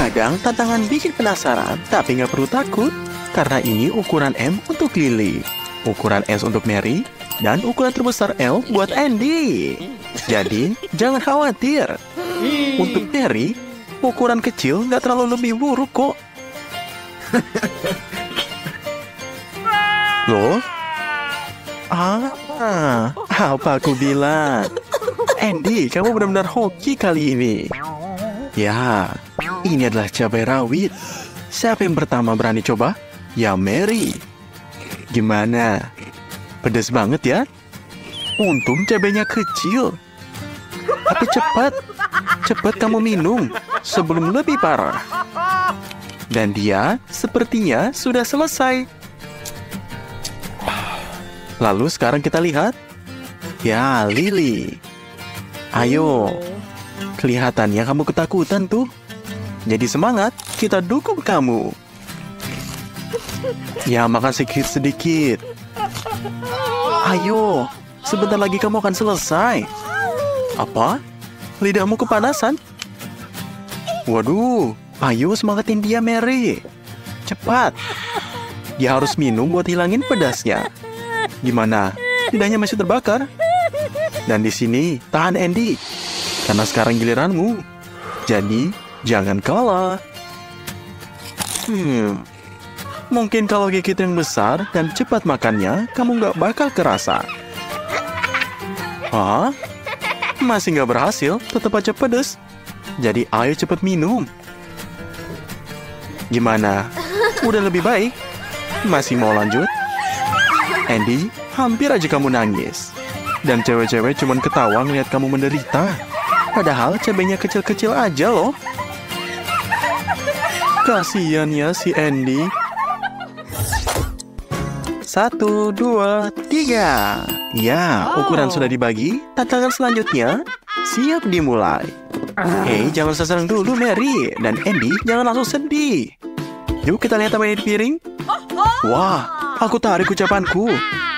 Kadang tantangan bikin penasaran, tapi nggak perlu takut. Karena ini ukuran M untuk Lily, ukuran S untuk Mary, dan ukuran terbesar L buat Andy. Jadi, jangan khawatir. Untuk Mary, ukuran kecil nggak terlalu lebih buruk kok. Loh? Apa aku bilang? Andy, kamu benar-benar hoki kali ini. Ya, ini adalah cabai rawit. Siapa yang pertama berani coba? Ya, Mary. Gimana? Pedas banget ya? Untung cabainya kecil. Tapi cepat kamu minum sebelum lebih parah. Dan dia sepertinya sudah selesai. Lalu sekarang kita lihat. Ya, Lily. Ayo. Kelihatannya kamu ketakutan tuh. Jadi semangat, kita dukung kamu. Ya, makan sedikit-sedikit. Ayo, sebentar lagi kamu akan selesai. Apa? Lidahmu kepanasan? Waduh, ayo semangatin dia, Mary. Cepat. Dia harus minum buat hilangin pedasnya. Gimana? Lidahnya masih terbakar? Dan di sini, tahan Andy. Karena sekarang giliranmu. Jadi, jangan kalah. Mungkin kalau gigit yang besar dan cepat makannya, kamu nggak bakal kerasa. Hah? Masih nggak berhasil, tetap aja pedes. Jadi ayo cepat minum. Gimana? Udah lebih baik? Masih mau lanjut? Andy, hampir aja kamu nangis. Dan cewek-cewek cuman ketawa ngeliat kamu menderita. Padahal cabenya kecil-kecil aja loh. Kasian ya si Andy. 1, 2, 3. Ya, ukuran sudah dibagi. Tantangan selanjutnya siap dimulai. Hei, jangan sesering dulu Mary. Dan Andy, jangan langsung sedih. Yuk kita lihat apa yang di piring. Wah, aku tarik ucapanku.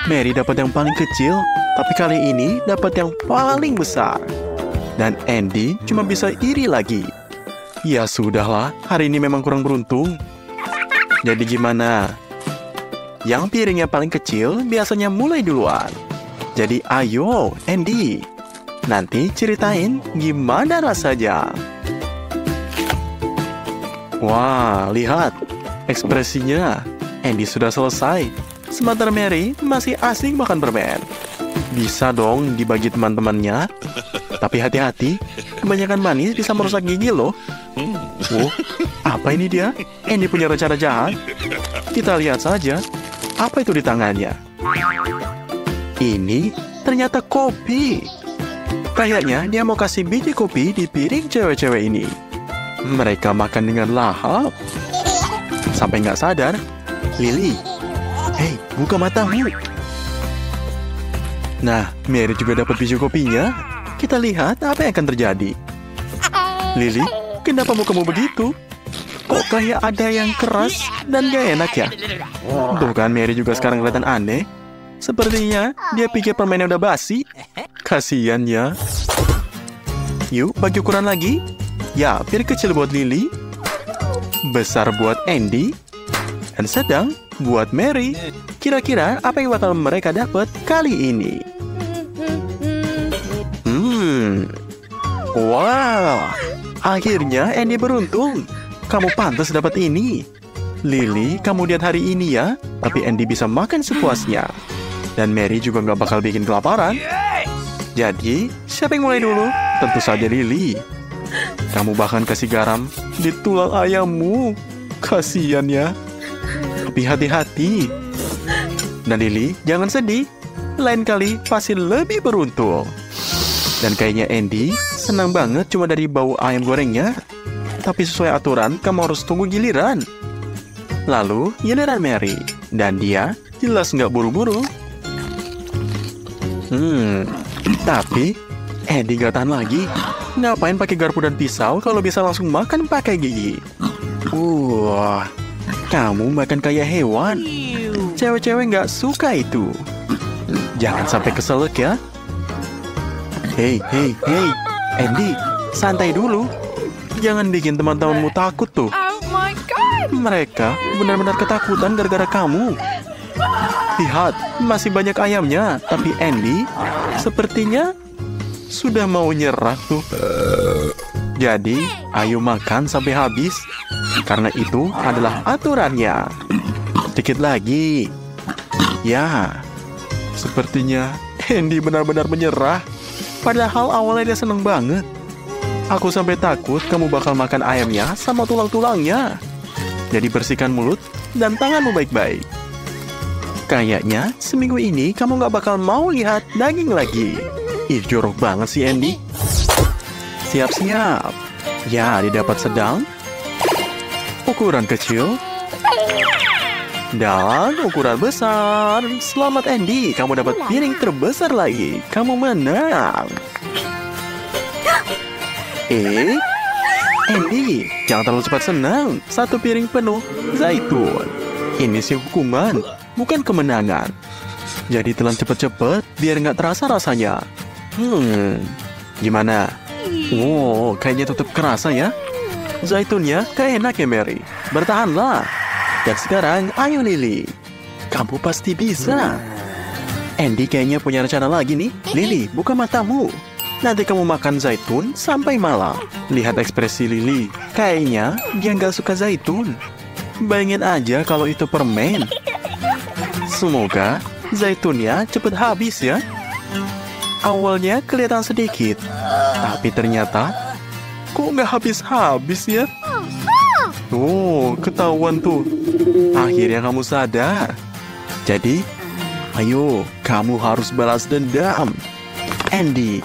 Mary dapat yang paling kecil, tapi kali ini dapat yang paling besar. Dan Andy cuma bisa iri lagi. Ya sudahlah, hari ini memang kurang beruntung. Jadi gimana? Yang piringnya paling kecil biasanya mulai duluan. Jadi ayo, Andy. Nanti ceritain gimana rasanya. Wah, lihat. Ekspresinya. Andy sudah selesai. Sementara Mary masih asing makan permen. Bisa dong dibagi teman-temannya. Tapi hati-hati, kebanyakan manis bisa merusak gigi loh. Apa ini dia? Andy punya rencana jahat. Kita lihat saja. Apa itu di tangannya? Ini ternyata kopi. Kayaknya dia mau kasih biji kopi di piring cewek-cewek ini. Mereka makan dengan lahap. Sampai nggak sadar. Lily, hei, buka matamu. Nah, Mary juga dapat biji kopinya. Kita lihat apa yang akan terjadi. Lily, kenapa mukamu begitu? Kok kayak ada yang keras dan gak enak ya? Tuh kan, Mary juga sekarang kelihatan aneh. Sepertinya dia pikir permennya udah basi. Kasian ya. Yuk, bagi ukuran lagi. Ya, piring kecil buat Lily. Besar buat Andy. Dan sedang buat Mary. Kira-kira apa yang bakal mereka dapat kali ini? Wow, akhirnya Andy beruntung. Kamu pantas dapat ini. Lily, kamu lihat hari ini ya. Tapi Andy bisa makan sepuasnya. Dan Mary juga nggak bakal bikin kelaparan. Jadi, siapa yang mulai dulu? Tentu saja Lily. Kamu bahkan kasih garam di tulang ayammu. Kasian ya. Tapi hati-hati. Dan Lily, jangan sedih. Lain kali pasti lebih beruntung. Dan kayaknya Andy senang banget cuma dari bau ayam gorengnya. Tapi sesuai aturan, kamu harus tunggu giliran. Lalu, giliran Mary. Dan dia jelas nggak buru-buru. Tapi Andy nggak tahan lagi. Ngapain pakai garpu dan pisau kalau bisa langsung makan pakai gigi? Kamu makan kayak hewan. Cewek-cewek nggak suka itu. Jangan sampai keselak ya. Hei, Andy, santai dulu. Jangan bikin teman-temanmu takut tuh. Oh my god! Mereka benar-benar ketakutan gara-gara kamu. Lihat, masih banyak ayamnya. Tapi Andy sepertinya sudah mau nyerah tuh. Jadi, ayo makan sampai habis. Karena itu adalah aturannya. Sedikit lagi. Ya, sepertinya Andy benar-benar menyerah. Padahal awalnya dia seneng banget. Aku sampai takut kamu bakal makan ayamnya sama tulang-tulangnya. Jadi bersihkan mulut dan tanganmu baik-baik. Kayaknya seminggu ini kamu gak bakal mau lihat daging lagi. Ih, jorok banget sih Andy. Siap-siap. Ya, didapat sedang. Ukuran kecil. Dan ukuran besar. Selamat Andy, kamu dapat piring terbesar lagi. Kamu menang. Andy, jangan terlalu cepat senang. Satu piring penuh zaitun. Ini sih hukuman, bukan kemenangan. Jadi telan cepet-cepet biar nggak terasa rasanya. Gimana? Wow, kayaknya tetap kerasa ya. Zaitunnya kayak enak ya Mary. Bertahanlah. Dan sekarang, ayo Lily. Kamu pasti bisa. Andy kayaknya punya rencana lagi nih. Lily, buka matamu. Nanti kamu makan zaitun sampai malam. Lihat ekspresi Lily. Kayaknya dia nggak suka zaitun. Bayangin aja kalau itu permen. Semoga zaitunnya cepet habis ya. Awalnya kelihatan sedikit, tapi ternyata kok nggak habis-habis ya. Oh, ketahuan tuh. Akhirnya kamu sadar. Jadi, ayo, kamu harus balas dendam. Andy,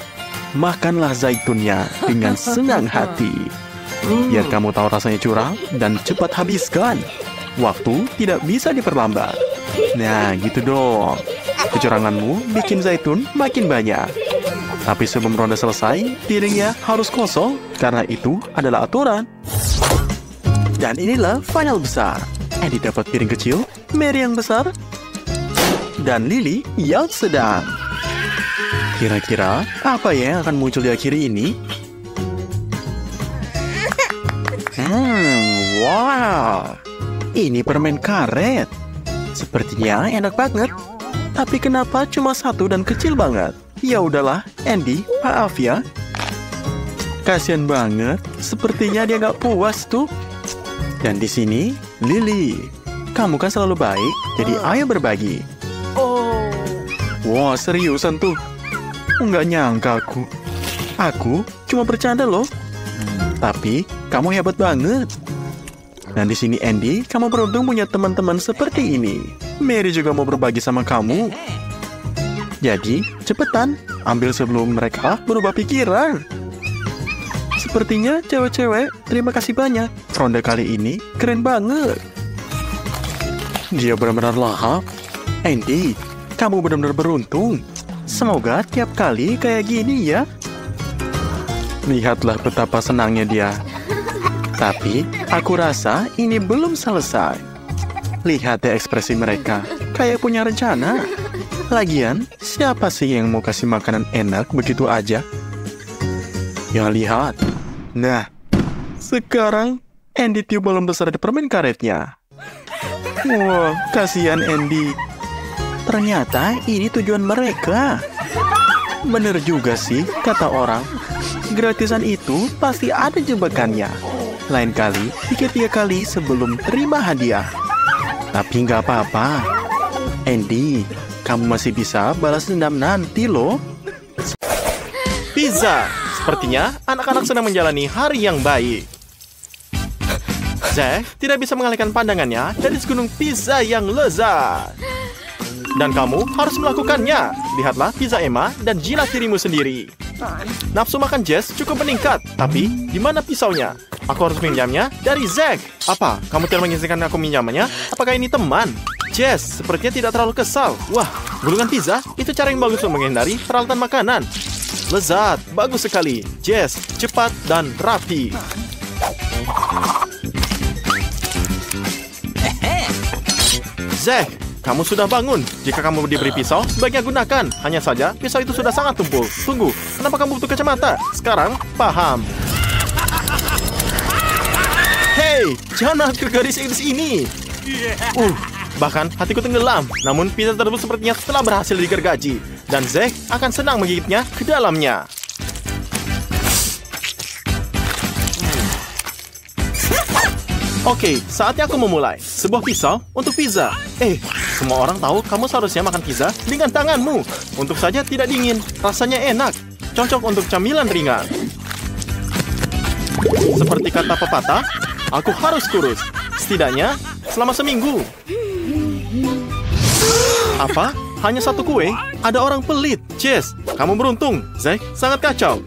makanlah zaitunnya dengan senang hati. Biar kamu tahu rasanya curang dan cepat habiskan. Waktu tidak bisa diperlambat. Nah, gitu dong. Kecuranganmu bikin zaitun makin banyak. Tapi sebelum ronde selesai, piringnya harus kosong. Karena itu adalah aturan. Dan inilah final besar. Andy dapat piring kecil, Mary yang besar, dan Lily yang sedang. Kira-kira apa ya yang akan muncul di akhir ini? Wow. Ini permen karet. Sepertinya enak banget. Tapi kenapa cuma satu dan kecil banget? Ya udahlah, Andy, maaf ya. Kasian banget. Sepertinya dia nggak puas tuh. Dan di sini, Lily. Kamu kan selalu baik, jadi ayo berbagi. Wah, seriusan tuh. Nggak nyangka aku. Aku cuma bercanda loh. Tapi kamu hebat banget. Dan di sini Andy, kamu beruntung punya teman-teman seperti ini. Mary juga mau berbagi sama kamu. Jadi, cepetan, ambil sebelum mereka berubah pikiran. Sepertinya cewek-cewek, terima kasih banyak. Ronde kali ini keren banget. Dia benar-benar lahap. Andy, kamu benar-benar beruntung. Semoga tiap kali kayak gini ya. Lihatlah betapa senangnya dia. Tapi, aku rasa ini belum selesai. Lihat deh ekspresi mereka. Kayak punya rencana. Lagian, siapa sih yang mau kasih makanan enak begitu aja? Ya lihat. Nah, sekarang Andy tiup balon besar di permen karetnya. Wah, kasihan Andy. Ternyata ini tujuan mereka. Bener juga sih, kata orang. Gratisan itu pasti ada jebakannya. Lain kali, pikir 3 kali sebelum terima hadiah. Tapi nggak apa-apa. Andy, kamu masih bisa balas dendam nanti loh. Pizza. Sepertinya anak-anak sedang menjalani hari yang baik. Zack tidak bisa mengalihkan pandangannya dari segunung pizza yang lezat. Dan kamu harus melakukannya. Lihatlah pizza Emma dan jilat dirimu sendiri. Nafsu makan Jess cukup meningkat. Tapi, di mana pisaunya? Aku harus minjamnya dari Zack. Apa? Kamu tidak mengizinkan aku minjamnya? Apakah ini teman? Jess, sepertinya tidak terlalu kesal. Wah, gulungan pizza? Itu cara yang bagus untuk menghindari peralatan makanan. Lezat, bagus sekali. Jess, cepat dan rapi. Zack, kamu sudah bangun. Jika kamu diberi pisau, sebaiknya gunakan. Hanya saja, pisau itu sudah sangat tumpul. Tunggu, kenapa kamu butuh kacamata? Sekarang, paham. Hei, jangan ke garis ini. Bahkan hatiku tenggelam. Namun pizza tersebut sepertinya telah berhasil digergaji. Dan Zack akan senang menggigitnya ke dalamnya. Oke, saatnya aku memulai. Sebuah pisau untuk pizza. Semua orang tahu kamu seharusnya makan pizza dengan tanganmu. Untuk saja tidak dingin. Rasanya enak. Cocok untuk camilan ringan. Seperti kata pepatah, aku harus kurus. Setidaknya selama seminggu. Apa? Hanya satu kue? Ada orang pelit. Jess, kamu beruntung. Zack sangat kacau.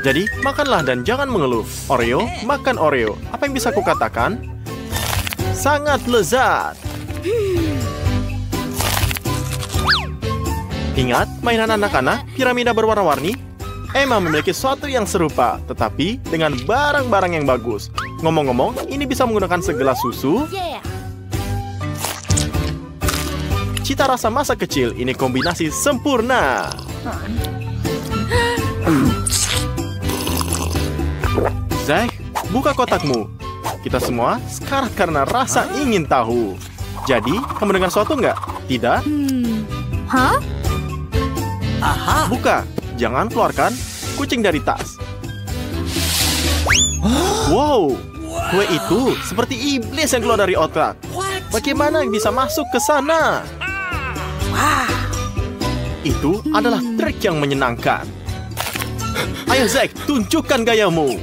Jadi, makanlah dan jangan mengeluh. Oreo, makan Oreo. Apa yang bisa aku katakan? Sangat lezat. Ingat mainan anak-anak piramida berwarna-warni? Emma memiliki sesuatu yang serupa, tetapi dengan barang-barang yang bagus. Ngomong-ngomong, ini bisa menggunakan segelas susu. Cita rasa masa kecil, ini kombinasi sempurna. Zack, buka kotakmu. Kita semua sekarat karena rasa ingin tahu. Jadi, kamu dengar sesuatu nggak? Tidak? Hah? Buka. Jangan keluarkan kucing dari tas. Wow, kue itu seperti iblis yang keluar dari otak. Bagaimana bisa masuk ke sana? Itu adalah trik yang menyenangkan. Ayo Zack, tunjukkan gayamu.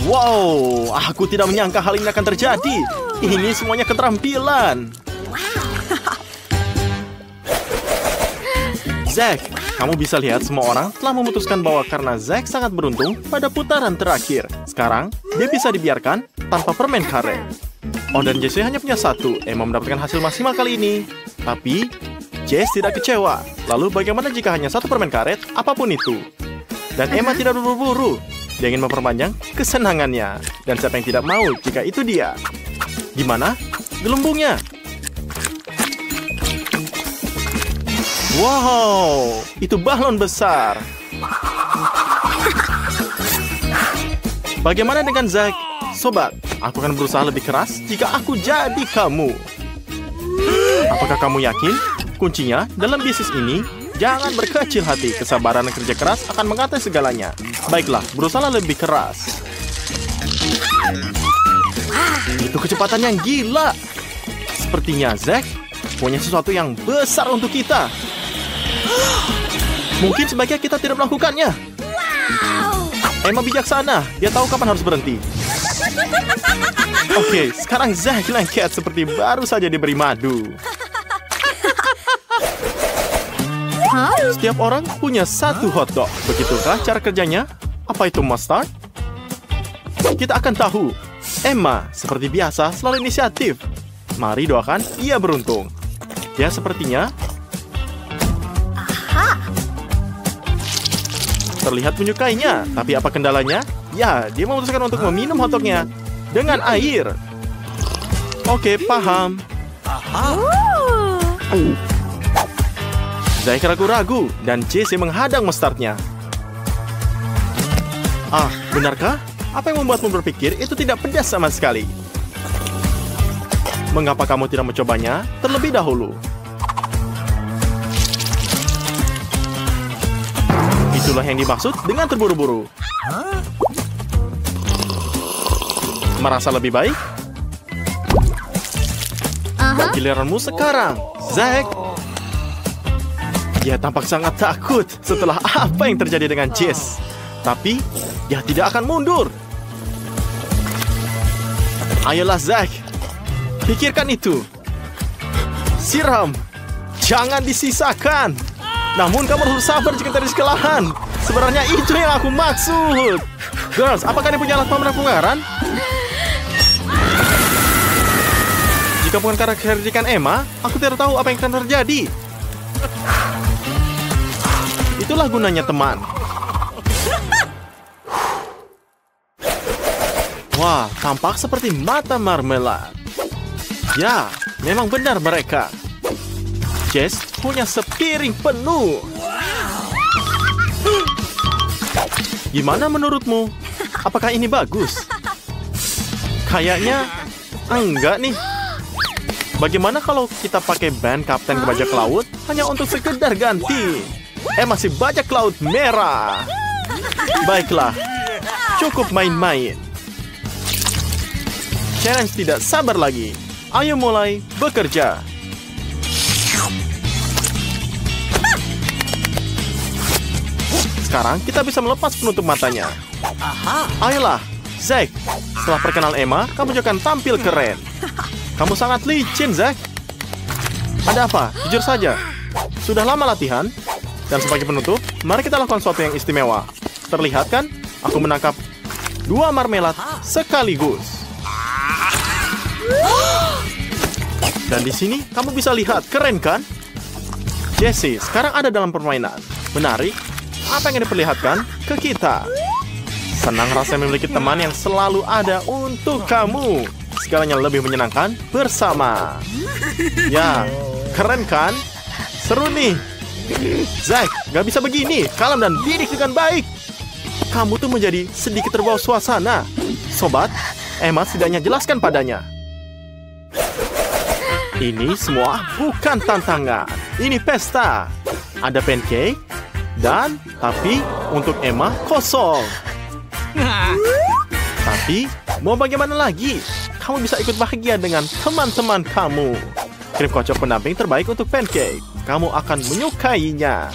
Wow, aku tidak menyangka hal ini akan terjadi. Ini semuanya keterampilan. Zack, kamu bisa lihat semua orang telah memutuskan bahwa karena Zack sangat beruntung pada putaran terakhir. Sekarang, dia bisa dibiarkan tanpa permen karet. Oh, dan Jesse hanya punya satu. Emma mendapatkan hasil maksimal kali ini. Tapi, Jess tidak kecewa. Lalu bagaimana jika hanya satu permen karet, apapun itu? Dan Emma tidak berburu-buru. Dia ingin memperpanjang kesenangannya. Dan siapa yang tidak mau jika itu dia? Gimana? Gelembungnya. Wow, itu balon besar. Bagaimana dengan Zack? Sobat, aku akan berusaha lebih keras jika aku jadi kamu. Apakah kamu yakin? Kuncinya dalam bisnis ini, jangan berkecil hati. Kesabaran dan kerja keras akan mengatasi segalanya. Baiklah, berusaha lebih keras. Itu kecepatan yang gila. Sepertinya Zack punya sesuatu yang besar untuk kita. Mungkin sebaiknya kita tidak melakukannya. Emma bijaksana. Dia tahu kapan harus berhenti. Oke, sekarang Zack lengket seperti baru saja diberi madu. Setiap orang punya satu hotdog. Begitukah cara kerjanya? Apa itu mustard? Kita akan tahu. Emma, seperti biasa, selalu inisiatif. Mari doakan ia beruntung. Dia sepertinya terlihat menyukainya. Tapi apa kendalanya? Ya, dia memutuskan untuk meminum hotdognya dengan air. Oke, paham. Zack ragu-ragu dan Jesse menghadang mustardnya. Benarkah? Apa yang membuatmu berpikir itu tidak pedas sama sekali? Mengapa kamu tidak mencobanya terlebih dahulu? Itulah yang dimaksud dengan terburu-buru. Merasa lebih baik? Giliranmu sekarang, Zack. Dia tampak sangat takut setelah apa yang terjadi dengan Jess. Tapi, dia tidak akan mundur. Ayolah, Zack. Pikirkan itu. Siram. Jangan disisakan. Namun kamu harus sabar jika terjadi kesalahan. Sebenarnya itu yang aku maksud. Girls, apakah ini punya alat pemeran penggaran? Jika bukan karena kehadiran Emma, aku tidak tahu apa yang akan terjadi. Itulah gunanya teman. Wah, tampak seperti mata marmelat. Ya, memang benar mereka. Jess punya sepiring penuh. Gimana menurutmu? Apakah ini bagus? Kayaknya enggak nih. Bagaimana kalau kita pakai band Kapten ke bajak laut hanya untuk sekedar ganti? Masih bajak laut merah. Baiklah, cukup main-main. Challenge tidak sabar lagi. Ayo mulai bekerja. Sekarang kita bisa melepas penutup matanya. Ayolah, Zack. Setelah perkenal Emma, kamu juga akan tampil keren. Kamu sangat licin, Zack. Ada apa? Jujur saja. Sudah lama latihan. Dan sebagai penutup, mari kita lakukan sesuatu yang istimewa. Terlihat kan? Aku menangkap 2 marmelat sekaligus. Dan di sini kamu bisa lihat, keren kan? Jessie sekarang ada dalam permainan. Menarik. Apa yang diperlihatkan ke kita? Senang rasanya memiliki teman yang selalu ada untuk kamu. Segalanya lebih menyenangkan bersama. Ya, keren kan? Seru nih. Zack, gak bisa begini. Kalem dan didik dengan baik. Kamu tuh menjadi sedikit terbawa suasana. Sobat, Emma setidaknya jelaskan padanya. Ini semua bukan tantangan. Ini pesta. Ada pancake. Dan, tapi untuk Emma kosong. Tapi, mau bagaimana lagi? Kamu bisa ikut bahagia dengan teman-teman kamu. Krim kocok pendamping terbaik untuk pancake. Kamu akan menyukainya.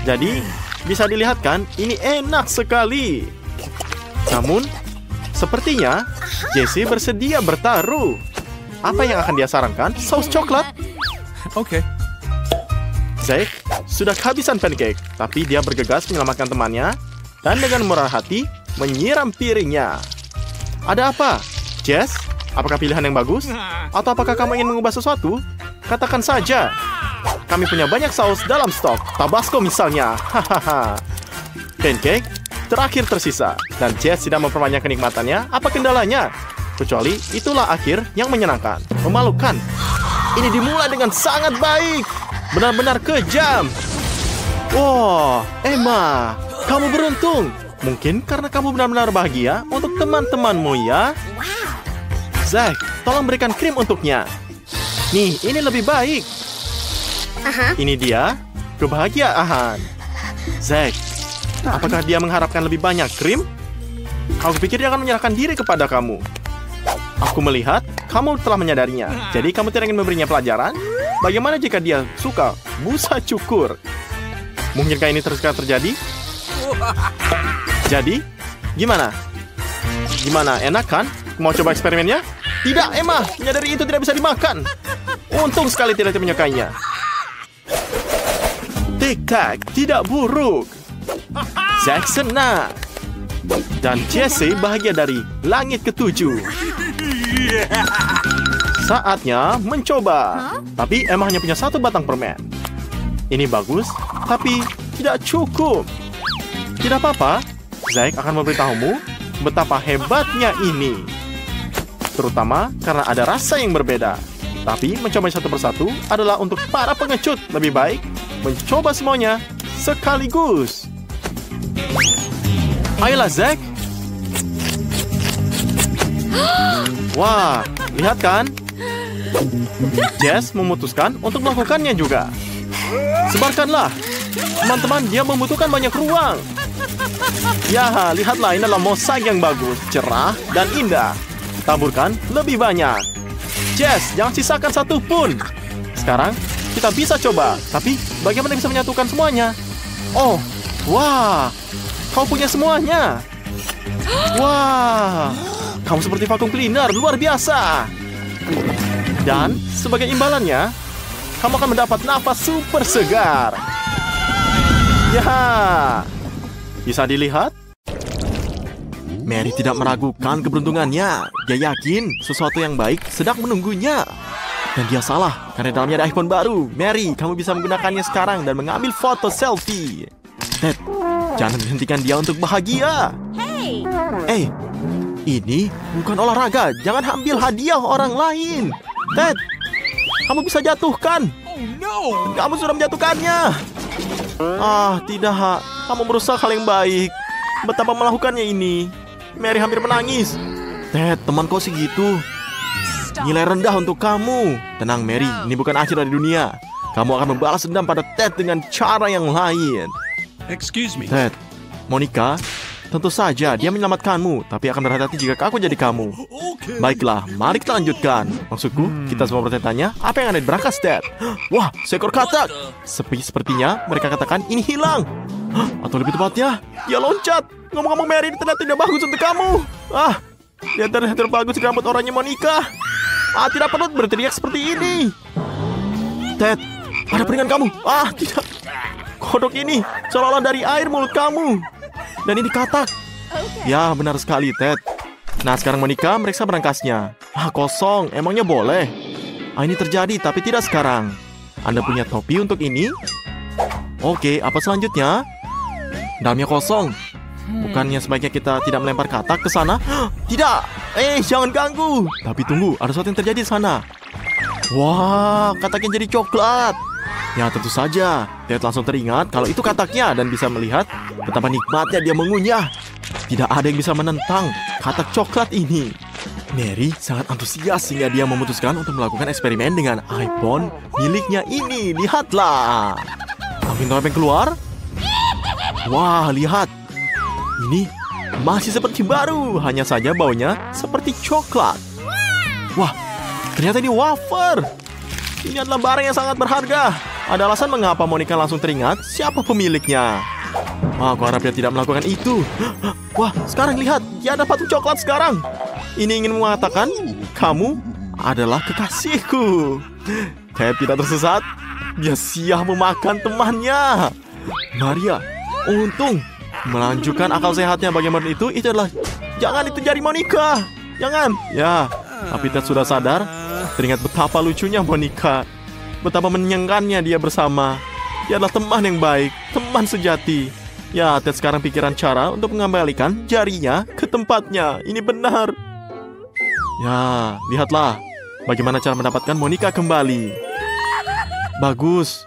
Jadi, bisa dilihat kan, ini enak sekali. Namun, sepertinya Jessie bersedia bertaruh. Apa yang akan dia sarankan? Saus coklat? Oke. Zack sudah kehabisan pancake, tapi dia bergegas menyelamatkan temannya dan dengan murah hati menyiram piringnya. Ada apa? Jess, apakah pilihan yang bagus? Atau apakah kamu ingin mengubah sesuatu? Katakan saja. Kami punya banyak saus dalam stok. Tabasco misalnya. Hahaha. Pancake terakhir tersisa. Dan Jess tidak memperbanyak kenikmatannya. Apa kendalanya? Kecuali itulah akhir yang menyenangkan. Memalukan. Ini dimulai dengan sangat baik. Benar-benar kejam. Wah, Emma, kamu beruntung. Mungkin karena kamu benar-benar bahagia untuk teman-temanmu ya. Zack, tolong berikan krim untuknya. Nih, ini lebih baik. Ini dia, kebahagiaan. Zack, apakah dia mengharapkan lebih banyak krim? Aku pikir dia akan menyerahkan diri kepada kamu. Aku melihat kamu telah menyadarinya. Jadi kamu tidak ingin memberinya pelajaran? Bagaimana jika dia suka busa cukur? Mungkinkah ini terus terjadi? Jadi, gimana? Gimana, enak kan? Mau coba eksperimennya? Tidak, Emma. Menyadari itu tidak bisa dimakan. Untung sekali tidak menyukainya. Tic-tac, tidak buruk. Zack senang. Dan Jessie bahagia dari langit ketujuh. Saatnya mencoba. Tapi Emma hanya punya 1 batang permen. Ini bagus, tapi tidak cukup. Tidak apa-apa. Zack akan memberitahumu betapa hebatnya ini. Terutama karena ada rasa yang berbeda. Tapi mencoba satu persatu adalah untuk para pengecut. Lebih baik mencoba semuanya sekaligus. Ayolah, Zack. Wah, lihat kan? Jess memutuskan untuk melakukannya juga. Sebarkanlah. Teman-teman, dia membutuhkan banyak ruang. Ya, lihatlah, ini adalah mosaik yang bagus, cerah, dan indah. Taburkan lebih banyak. Jess, jangan sisakan 1 pun. Sekarang, kita bisa coba. Tapi, bagaimana bisa menyatukan semuanya? Oh, wah. Kau punya semuanya. Wah. Kamu seperti vacuum cleaner, luar biasa. Dan, sebagai imbalannya, kamu akan mendapat nafas super segar. Ya. Bisa dilihat? Mary tidak meragukan keberuntungannya. Dia yakin sesuatu yang baik sedang menunggunya. Dan dia salah, karena dalamnya ada iPhone baru. Mary, kamu bisa menggunakannya sekarang dan mengambil foto selfie. Ted, jangan hentikan dia untuk bahagia. Hey, ini bukan olahraga. Jangan ambil hadiah orang lain. Ted, kamu bisa jatuhkan. Kamu sudah menjatuhkannya. Ah, tidak. Kamu merusak hal yang baik. Betapa melakukannya ini. Mary hampir menangis. Ted, teman kau sih gitu. Nilai rendah untuk kamu. Tenang Mary, ini bukan akhir dari dunia. Kamu akan membalas dendam pada Ted dengan cara yang lain. Excuse me. Ted, Monica, tentu saja dia menyelamatkanmu, tapi akan berhati-hati jika aku jadi kamu. Baiklah, mari kita lanjutkan. Maksudku, kita semua bertanya, apa yang ada di berangkas, Ted? Wah, seekor katak. Sepertinya mereka katakan ini hilang. Atau lebih tepatnya, dia loncat. Ngomong-ngomong Mary, ini ternyata tidak bagus untuk kamu. Dia terlihat bagus di rambut oranye Monica. Tidak perlu berteriak seperti ini. Ted, ada piringan kamu. Tidak. Kodok ini seolah-olah dari air mulut kamu. Dan ini katak. Ya, benar sekali, Ted. Nah, sekarang Monica meriksa berangkasnya. Kosong. Emangnya boleh? Ini terjadi, tapi tidak sekarang. Anda punya topi untuk ini? Oke, apa selanjutnya? Dalamnya kosong. Bukannya sebaiknya kita tidak melempar katak ke sana? Tidak! Jangan ganggu! Tapi tunggu, ada sesuatu yang terjadi di sana. Wah, kataknya jadi coklat. Ya, tentu saja. Ted langsung teringat kalau itu kataknya dan bisa melihat betapa nikmatnya dia mengunyah. Tidak ada yang bisa menentang katak coklat ini. Mary sangat antusias sehingga dia memutuskan untuk melakukan eksperimen dengan iPhone miliknya ini. Lihatlah. Angin topeng keluar. Wah, lihat. Ini masih seperti baru, hanya saja baunya seperti coklat. Wah, ternyata ini wafer. Ini adalah barang yang sangat berharga. Ada alasan mengapa Monica langsung teringat siapa pemiliknya. Aku harap dia tidak melakukan itu. Wah, sekarang lihat, dia ada patung coklat sekarang. Ini ingin mengatakan, kamu adalah kekasihku. Ted tidak tersesat. Dia siap memakan temannya. Maria, untung. Melanjutkan akal sehatnya bagaimana itu adalah jangan itu jari Monica. Jangan. Ya, tapi Ted sudah sadar. Teringat betapa lucunya Monica. Betapa menyenangkannya dia bersama. Dia adalah teman yang baik, teman sejati. Ya, Ted sekarang pikiran cara untuk mengembalikan jarinya ke tempatnya. Ini benar. Ya, lihatlah bagaimana cara mendapatkan Monica kembali. Bagus.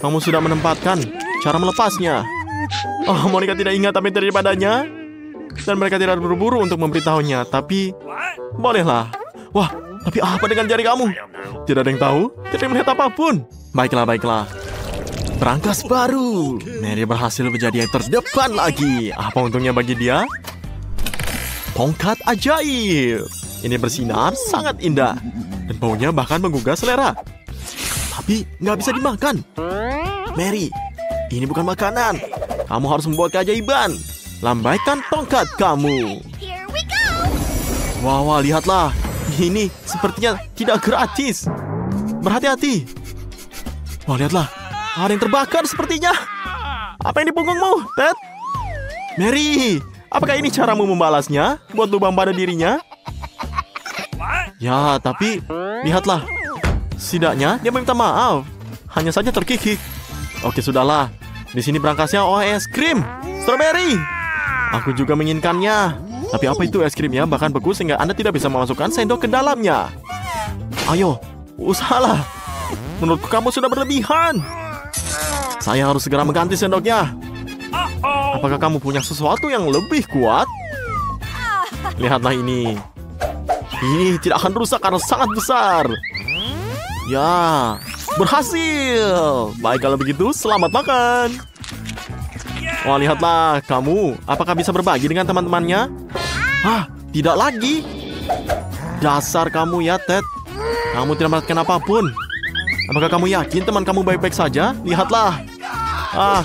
Kamu sudah menempatkan cara melepasnya. Monica tidak ingat apa yang terjadi padanya. Dan mereka tidak berburu untuk memberitahunya. Tapi, bolehlah. Wah, tapi apa dengan jari kamu? Tidak ada yang tahu, tidak melihat apapun. Baiklah. Berangkas baru. Mary berhasil menjadi yang terdepan lagi. Apa untungnya bagi dia? Tongkat ajaib. Ini bersinar sangat indah. Dan baunya bahkan menggugah selera. Tapi, nggak bisa dimakan. Mary, ini bukan makanan. Kamu harus membuat keajaiban. Lambaikan tongkat kamu. Wah, lihatlah. Ini sepertinya tidak gratis. Berhati-hati. Wah, lihatlah. Ada yang terbakar sepertinya. Apa yang di punggungmu, Ted? Mary, apakah ini caramu membalasnya? Buat lubang pada dirinya? Ya, tapi lihatlah. Setidaknya dia meminta maaf. Hanya saja terkikik. Oke, sudahlah. Di sini berangkasnya es krim strawberry. Aku juga menginginkannya. Tapi apa itu es krimnya bahkan beku sehingga Anda tidak bisa memasukkan sendok ke dalamnya. Ayo, usahalah. Menurutku kamu sudah berlebihan. Saya harus segera mengganti sendoknya. Apakah kamu punya sesuatu yang lebih kuat? Lihatlah ini. Ini tidak akan rusak karena sangat besar. Ya, berhasil. Baik kalau begitu, selamat makan. Wah, lihatlah kamu. Apakah bisa berbagi dengan teman-temannya? Tidak lagi. Dasar kamu ya, Ted. Kamu tidak melakukan apapun. Apakah kamu yakin teman kamu baik-baik saja? Lihatlah.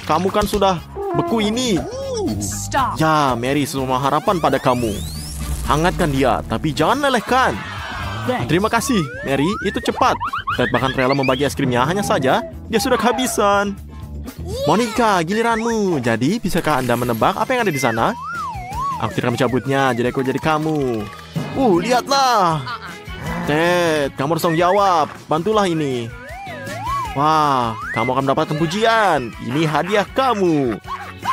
Kamu kan sudah beku ini. Ya, Mary, semua harapan pada kamu. Hangatkan dia, tapi jangan lelehkan. Terima kasih, Mary. Itu cepat. Ted bahkan rela membagi es krimnya, hanya saja dia sudah kehabisan. Monica, giliranmu. Jadi, bisakah Anda menebak apa yang ada di sana? Aku tidak mencabutnya, jadi aku jadi kamu. Lihatlah. Ted, kamu harus tanggung jawab. Bantulah ini. Wah, kamu akan mendapatkan pujian. Ini hadiah kamu.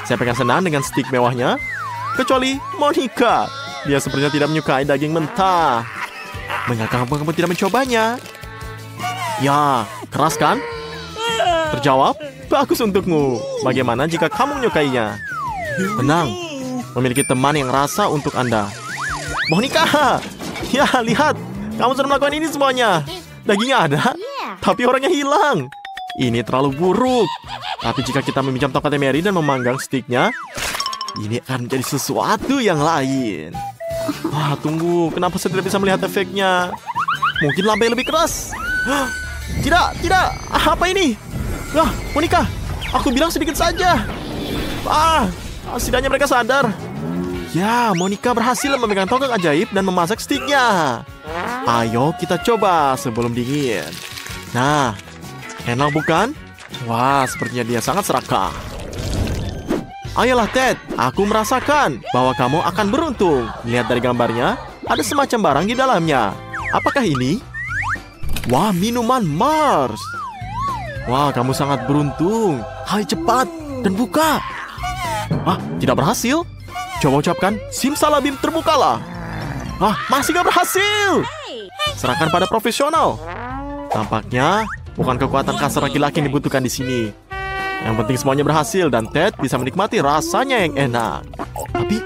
Saya pengen senang dengan stik mewahnya. Kecuali Monica. Dia sepertinya tidak menyukai daging mentah. Mengapa kamu tidak mencobanya? Ya, keras kan? Terjawab, bagus untukmu. Bagaimana jika kamu menyukainya? Tenang, memiliki teman yang rasa untuk Anda. Monica! Ya, lihat. Kamu sudah melakukan ini semuanya. Dagingnya ada, tapi orangnya hilang. Ini terlalu buruk. Tapi jika kita meminjam tongkatnya Mary dan memanggang stiknya, ini akan menjadi sesuatu yang lain. Wah, tunggu. Kenapa saya tidak bisa melihat efeknya? Mungkin lambai lebih keras. Tidak. Apa ini? Wah, Monica. Aku bilang sedikit saja. Setidaknya mereka sadar. Ya, Monica berhasil memegang tongkat ajaib dan memasak stiknya. Ayo kita coba sebelum dingin. Nah, enak bukan? Wah, sepertinya dia sangat serakah. Ayolah Ted, aku merasakan bahwa kamu akan beruntung. Lihat dari gambarnya, ada semacam barang di dalamnya. Apakah ini? Wah, minuman Mars. Wah, kamu sangat beruntung. Hai, cepat dan buka. Tidak berhasil. Coba ucapkan, simsalabim terbukalah. Masih gak berhasil. Serahkan pada profesional. Tampaknya bukan kekuatan kasar laki-laki yang dibutuhkan di sini. Yang penting semuanya berhasil dan Ted bisa menikmati rasanya yang enak. Tapi,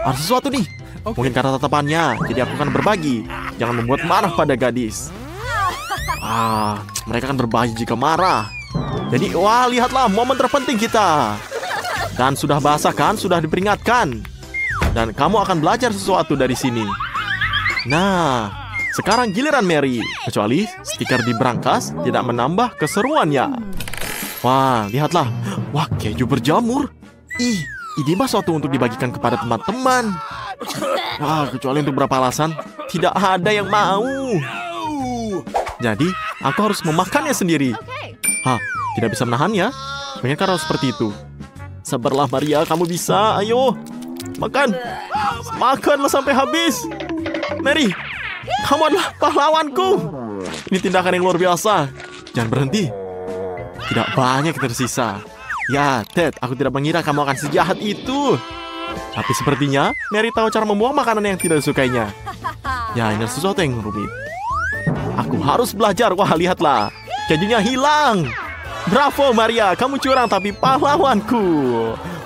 ada sesuatu nih. Mungkin karena tatapannya, jadi aku akan berbagi. Jangan membuat marah pada gadis. Mereka akan berbahaya jika marah. Jadi, lihatlah momen terpenting kita. Dan sudah basah kan, sudah diperingatkan. Dan kamu akan belajar sesuatu dari sini. Nah, sekarang giliran Mary. Kecuali stiker di brankas tidak menambah keseruannya. Wah, lihatlah. Wah, keju berjamur. Ini mah suatu untuk dibagikan kepada teman-teman. Kecuali untuk beberapa alasan, tidak ada yang mau. Jadi, aku harus memakannya sendiri. Tidak bisa menahannya. Pengen karena seperti itu. Sabarlah Maria, kamu bisa. Ayo, makan. Makanlah sampai habis. Mary, kamu adalah pahlawanku. Ini tindakan yang luar biasa. Jangan berhenti. Tidak banyak yang tersisa. Ya, Ted, aku tidak mengira kamu akan sejahat itu. Tapi sepertinya Mary tahu cara membuang makanan yang tidak disukainya. Ya, ini sesuatu yang rumit. Aku harus belajar. Wah, lihatlah. Kejunya hilang. Bravo, Maria. Kamu curang tapi pahlawanku.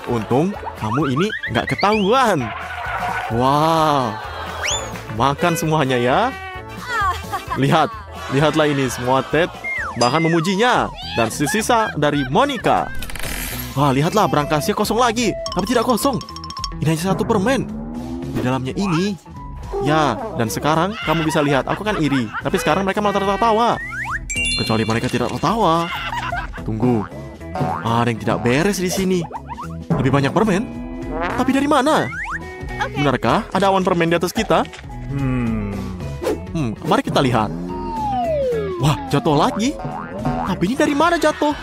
Untung kamu ini nggak ketahuan. Wow. Makan semuanya ya. Lihatlah ini semua Ted. Bahkan memujinya. Dan sisa dari Monica. Wah, lihatlah brankasnya kosong lagi. Tapi tidak kosong. Ini hanya satu permen. Di dalamnya ini. Ya, dan sekarang kamu bisa lihat. Aku kan iri. Tapi sekarang mereka malah tertawa. Kecuali mereka tidak tertawa. Tunggu. Ada yang tidak beres di sini. Lebih banyak permen. Tapi dari mana? Benarkah ada awan permen di atas kita? Mari kita lihat. Wah, jatuh lagi. Tapi ini dari mana jatuh?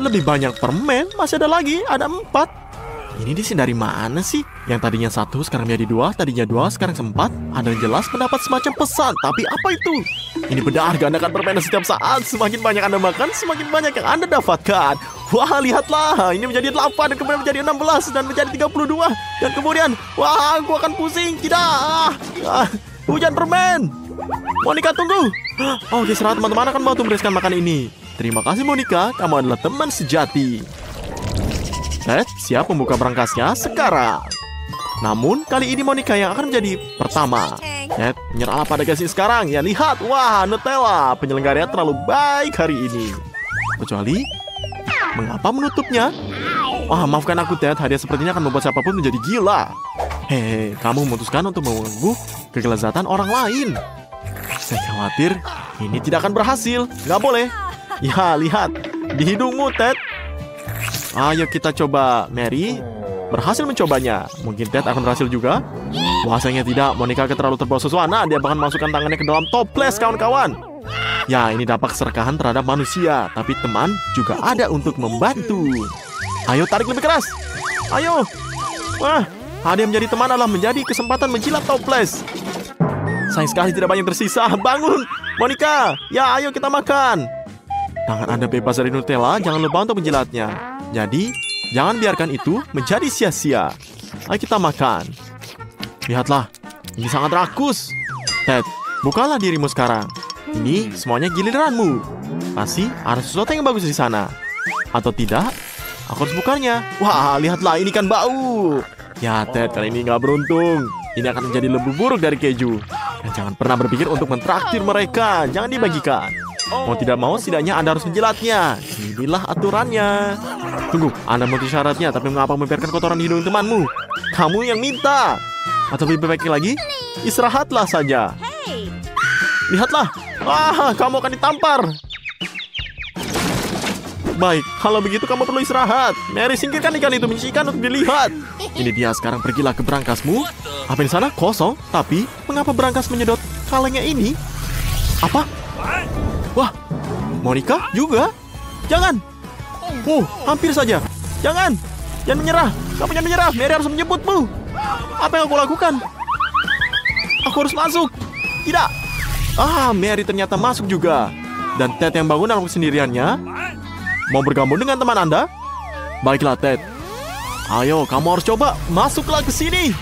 Lebih banyak permen. Masih ada lagi. Ada 4. Ini di sini dari mana sih? Yang tadinya 1 sekarang menjadi 2. Tadinya 2 sekarang 4. Ada yang jelas mendapat semacam pesan. Tapi apa itu? Ini benar gandakan permen setiap saat. Semakin banyak Anda makan, semakin banyak yang Anda dapatkan. Wah, lihatlah. Ini menjadi 8 dan kemudian menjadi 16 dan menjadi 32. Dan kemudian, wah, aku akan pusing. Tidak. Hujan permen. Monica, tunggu. Oke, istirahat teman-teman akan bantu membereskan makan ini. Terima kasih Monica, kamu adalah teman sejati. Ted siap membuka brankasnya sekarang. Namun kali ini Monica yang akan menjadi pertama. Ted menyerahlah pada gasing sekarang. Ya lihat, wah Nutella. Penyelenggaranya terlalu baik hari ini. Kecuali, mengapa menutupnya? Wah, maafkan aku Ted, hadiah sepertinya akan membuat siapapun menjadi gila. Hei, kamu memutuskan untuk mengganggu kelezatan orang lain. Saya khawatir ini tidak akan berhasil. Nggak boleh. Ya, lihat. Di hidungmu, Ted. Ayo kita coba. Mary berhasil mencobanya. Mungkin Ted akan berhasil juga. Wah, sayangnya tidak. Monica terlalu terbawa suasana. Dia bahkan masukkan tangannya ke dalam toples, kawan-kawan. Ya, ini dampak keserakahan terhadap manusia. Tapi teman juga ada untuk membantu. Ayo, tarik lebih keras. Ayo. Wah, hadiah menjadi teman adalah menjadi kesempatan menjilat toples. Sayang sekali tidak banyak tersisa. Bangun, Monica. Ya, ayo kita makan. Tangan Anda bebas dari Nutella. Jangan lupa untuk menjilatnya. Jadi, jangan biarkan itu menjadi sia-sia. Ayo kita makan. Lihatlah, ini sangat rakus. Ted, bukalah dirimu sekarang. Ini semuanya giliranmu. Pasti ada sesuatu yang bagus di sana. Atau tidak? Aku harus bukanya. Wah, lihatlah, ini kan bau. Ya, Ted, kali ini nggak beruntung. Ini akan menjadi lebih buruk dari keju. Dan jangan pernah berpikir untuk mentraktir mereka. Jangan dibagikan. Mau tidak mau, setidaknya Anda harus menjilatnya. Inilah aturannya. Tunggu, Anda mengerti syaratnya, tapi mengapa membiarkan kotoran di hidung temanmu? Kamu yang minta. Atau lebih baik lagi, istirahatlah saja. Lihatlah. Kamu akan ditampar. Baik, kalau begitu kamu perlu istirahat. Mary, singkirkan ikan itu, menjijikan untuk dilihat. Ini dia, sekarang pergilah ke berangkasmu. Apa di sana? Kosong. Tapi, mengapa berangkas menyedot kalengnya ini? Apa? Wah, Monica juga? Jangan. Hampir saja. Jangan menyerah. Kamu jangan menyerah. Mary harus menjemputmu. Apa yang aku lakukan? Aku harus masuk. Tidak. Mary ternyata masuk juga. Dan Ted yang bangun dalam kesendiriannya. Mau bergabung dengan teman Anda? Baiklah, Ted. Ayo, kamu harus coba. Masuklah ke sini.